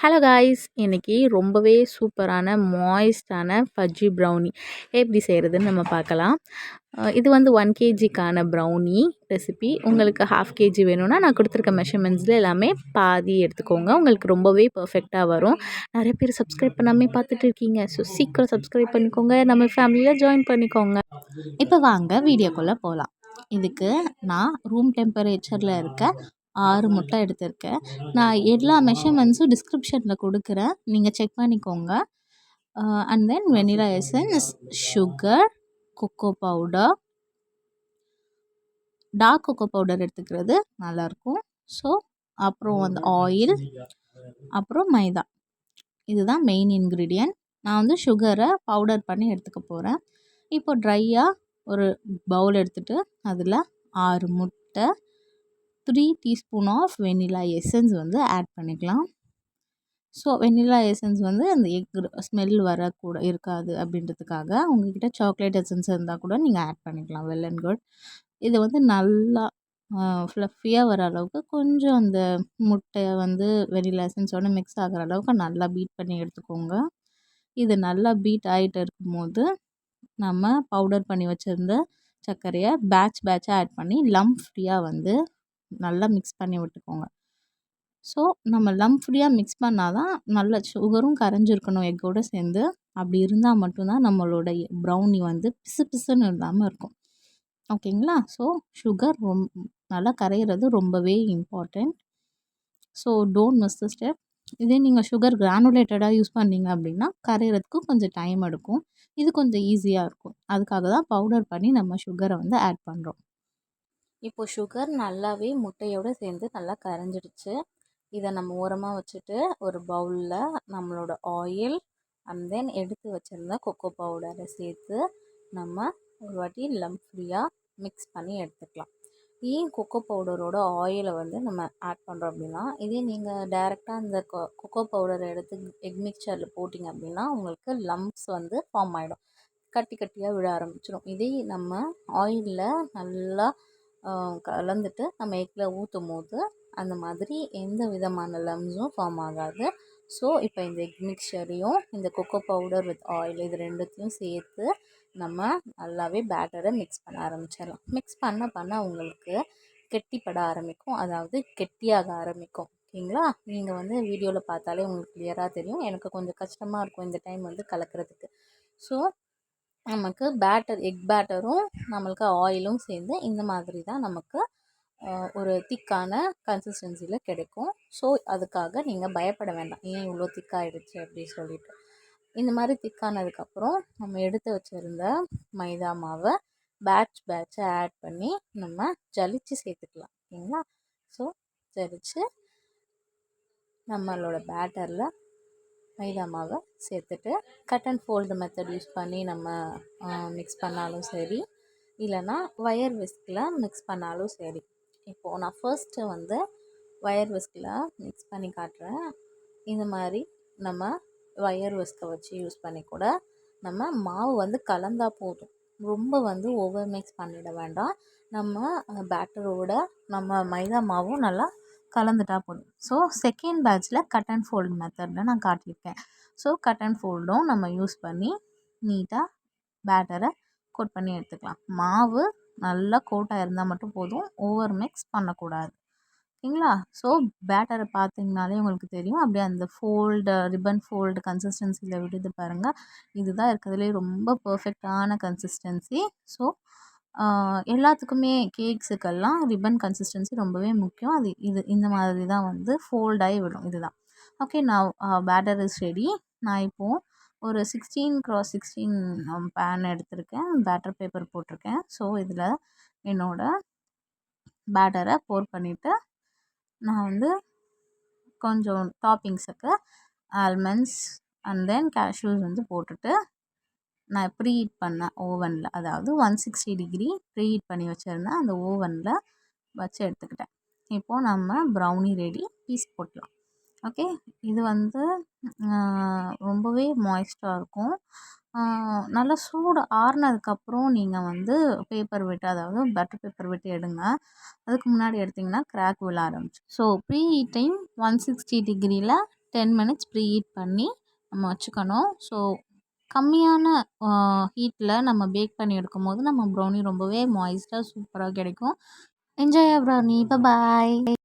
Hello guys, இன்னைக்கு ரொம்பவே சூப்பரான மாய்ஸ்டான ஃபஜ்ஜி ப்ரௌனி எப்படி செய்கிறதுன்னு நம்ம பார்க்கலாம். இது வந்து 1 kgக்கான ப்ரௌனி ரெசிபி. உங்களுக்கு 1/2 kg வேணும்னா நான் கொடுத்துருக்க மெஷர்மெண்ட்ஸில் எல்லாமே பாதி எடுத்துக்கோங்க. உங்களுக்கு ரொம்பவே பர்ஃபெக்டாக வரும். நிறைய பேர் சப்ஸ்கிரைப் பண்ணாமே பார்த்துட்டு இருக்கீங்க. ஸோ சீக்கிரம் சப்ஸ்கிரைப் பண்ணிக்கோங்க, நம்ம ஃபேமிலியில் ஜாயின் பண்ணிக்கோங்க. இப்போ வாங்க வீடியோக்குள்ளே போகலாம். இதுக்கு நான் ரூம் டெம்பரேச்சரில் இருக்க 6 முட்டை எடுத்திருக்கேன். நான் எல்லா மெஷர்மெண்ட்ஸும் டிஸ்கிரிப்ஷனில் கொடுக்குறேன், நீங்கள் செக் பண்ணிக்கோங்க. And then vanilla essence, sugar, cocoa powder, dark cocoa powder எடுத்துக்கிறது நல்லாயிருக்கும். ஸோ அப்புறம் வந்து ஆயில், அப்புறம் மைதா. இதுதான் மெயின் இன்க்ரீடியன்ட். நான் வந்து சுகரை பவுடர் பண்ணி எடுத்துக்க போகிறேன். இப்போ ட்ரையாக ஒரு பவுல் எடுத்துகிட்டு அதில் 6 முட்டை, 3 டீஸ்பூன் ஆஃப் வெனிலா எசன்ஸ் வந்து ஆட் பண்ணிக்கலாம். ஸோ வெனிலா எசன்ஸ் வந்து அந்த எக் ஸ்மெல் இருக்காது அப்படின்றதுக்காக உங்கள்கிட்ட சாக்லேட் எசன்ஸ் இருந்தால் கூட நீங்கள் ஆட் பண்ணிக்கலாம். Well and good. இதை வந்து நல்லா ஃப்ளஃபியாக வர அளவுக்கு கொஞ்சம் அந்த முட்டை வந்து வெனிலா எசன்ஸோட மிக்ஸ் ஆகிற அளவுக்கு நல்லா பீட் பண்ணி எடுத்துக்கோங்க. இது நல்லா பீட் ஆகிட்டு இருக்கும்போது நம்ம பவுடர் பண்ணி வச்சுருந்த சர்க்கரையை பேட்சாக ஆட் பண்ணி லம்ப் ஃப்ரீயாக வந்து நல்லா மிக்ஸ் பண்ணி விட்டுக்கோங்க. ஸோ நம்ம லம்ப் ஃப்ரீயாக மிக்ஸ் பண்ணால் தான் நல்ல சுகரும் கரைஞ்சிருக்கணும் எக்கோடு சேர்ந்து. அப்படி இருந்தால் மட்டும்தான் நம்மளோட ப்ரௌனி வந்து பிசு பிசுன்னு இல்லாமல் இருக்கும். ஓகேங்களா? ஸோ சுகர் நல்லா கரைகிறது ரொம்பவே important. So don't miss the step. இதே நீங்கள் சுகர் கிரானுலேட்டடாக யூஸ் பண்ணீங்க அப்படின்னா கரைகிறதுக்கு கொஞ்சம் டைம் எடுக்கும். இது கொஞ்சம் ஈஸியாக இருக்கும். அதுக்காக தான் பவுடர் பண்ணி நம்ம சுகரை வந்து ஆட் பண்ணுறோம். இப்போ சுகர் நல்லாவே முட்டையோடு சேர்ந்து நல்லா கரைஞ்சிடுச்சு. இதை நம்ம ஓரமாக வச்சுட்டு ஒரு பவுலில் நம்மளோட ஆயில் அண்ட் தென் எடுத்து வச்சுருந்த கொக்கோ பவுடரை சேர்த்து நம்ம ஒரு வாட்டி லம்ப் ஃப்ரீயாக மிக்ஸ் பண்ணி எடுத்துக்கலாம். ஏன் கொக்கோ பவுடரோட ஆயிலை வந்து நம்ம ஆட் பண்ணுறோம் அப்படின்னா, இதே நீங்கள் டைரெக்டாக அந்த கொக்கோ பவுடரை எடுத்து எக் மிக்சரில் போட்டிங்க அப்படின்னா உங்களுக்கு லம்ப்ஸ் வந்து ஃபார்ம் ஆகிடும், கட்டி கட்டியாக விழ ஆரம்பிச்சிடும். இதே நம்ம ஆயிலில் நல்லா கலந்துட்டு நம்ம எக்கில் ஊற்றும் போது அந்த மாதிரி எந்த விதமான லம்ஸும் ஃபார்ம் ஆகாது. ஸோ இப்போ இந்த எக் மிக்சரையும் இந்த கொக்கோ பவுடர் வித் ஆயில் இது ரெண்டுத்தையும் சேர்த்து நம்ம நல்லாவே பேட்டரை மிக்ஸ் பண்ண ஆரம்பிச்சிடலாம். மிக்ஸ் பண்ண உங்களுக்கு கெட்டிப்பட ஆரம்பிக்கும், அதாவது கெட்டியாக ஆரம்பிக்கும். ஓகேங்களா? நீங்கள் வந்து வீடியோவில் பார்த்தாலே உங்களுக்கு கிளியராக தெரியும். எனக்கு கொஞ்சம் கஷ்டமாக இருக்கும் இந்த டைம் வந்து கலக்கிறதுக்கு. ஸோ நமக்கு எக் பேட்டரும் நம்மளுக்கு ஆயிலும் சேர்ந்து இந்த மாதிரி தான் நமக்கு ஒரு திக்கான கன்சிஸ்டன்சியில் கிடைக்கும். ஸோ அதுக்காக நீங்கள் பயப்பட வேண்டாம், ஏன் இவ்வளோ திக்காகிடுச்சு அப்படின்னு சொல்லிட்டு. இந்த மாதிரி திக்கானதுக்கப்புறம் நம்ம எடுத்து வச்சுருந்த மைதா மாவை பேட்சாக ஆட் பண்ணி நம்ம ஜலிச்சு சேர்த்துக்கலாம். ஓகேங்களா? ஸோ ஜலிச்சு நம்மளோட பேட்டரில் மைதா மாவை சேர்த்துட்டு cut and fold method use பண்ணி நம்ம மிக்ஸ் பண்ணாலும் சரி, இல்லைனா வயர் விஸ்கில் மிக்ஸ் பண்ணாலும் சரி. இப்போது நான் ஃபர்ஸ்ட்டு வந்து வயர் விஸ்கில் மிக்ஸ் பண்ணி காட்டுறேன். இந்த மாதிரி நம்ம வயர் விஸ்கை வச்சு யூஸ் பண்ணி கூட நம்ம மாவு வந்து கலந்தால் போதும், ரொம்ப வந்து ஓவர் மிக்ஸ் பண்ணிட வேண்டாம். நம்ம பேட்டரோட நம்ம மைதா மாவும் நல்லா கலந்துட்டா போதும். ஸோ செகண்ட் பேட்சில் கட் அண்ட் ஃபோல்டு மெத்தடில் நான் காட்டியிருக்கேன். ஸோ கட் அண்ட் ஃபோல்டும் நம்ம யூஸ் பண்ணி நீட்டாக பேட்டரை கோட் பண்ணி எடுத்துக்கலாம். மாவு நல்லா கோட்டாக இருந்தால் மட்டும் போதும், ஓவர் மிக்ஸ் பண்ணக்கூடாது. ஓகேங்களா? ஸோ பேட்டரை பார்த்தீங்கனாலே உங்களுக்கு தெரியும், அப்படியே அந்த ரிப்பன் ஃபோல்டு கன்சிஸ்டன்சியில் விடுது பாருங்கள். இதுதான் இருக்கிறதுலே ரொம்ப பர்ஃபெக்டான கன்சிஸ்டன்சி. ஸோ எல்லாத்துக்குமே கேக்ஸுக்கெல்லாம் ரிப்பன் கன்சிஸ்டன்சி ரொம்பவே முக்கியம். இந்த மாதிரி தான் வந்து ஃபோல்டாகி விடும். இதுதான். ஓகே, நான் பேட்டர் இஸ் ரெடி. நான் இப்போது ஒரு 16x16 பேன் எடுத்திருக்கேன், பேட்டர் பேப்பர் போட்டிருக்கேன். ஸோ இதில் என்னோடய பேட்டரை போர் பண்ணிவிட்டு நான் வந்து கொஞ்சம் டாப்பிங்ஸுக்கு ஆல்மண்ட்ஸ் அண்ட் தென் கேஷ்யூஸ் வந்து போட்டுட்டு நான் ப்ரீஹீட் பண்ணேன் ஓவனில், அதாவது 160 டிகிரி ப்ரீஹீட் பண்ணி வச்சுருந்தேன், அந்த ஓவனில் வச்சு எடுத்துக்கிட்டேன். இப்போது நம்ம ப்ரௌனி ரெடி, பீஸ் போட்டலாம். ஓகே, இது வந்து ரொம்பவே மாய்ஸ்டாக இருக்கும். நல்லா சூடு ஆறுனதுக்கப்புறம் நீங்கள் வந்து பேப்பர் விட்டு, அதாவது பட்டர் பேப்பர் விட்டு எடுங்க. அதுக்கு முன்னாடி எடுத்திங்கன்னா கிராக் விழ ஆரம்பிச்சு. ஸோ ப்ரீ ஹீட் டைம் 160 டிகிரியில் 10 மினிட்ஸ் ப்ரீ ஹீட் பண்ணி நம்ம வச்சுக்கணும். ஸோ கம்மியான ஹீட்டில் நம்ம பேக் பண்ணி எடுக்கும்போது நம்ம ப்ரௌனி ரொம்பவே மாய்ஸ்டாக சூப்பராக கிடைக்கும். Enjoy brownie. பாய்.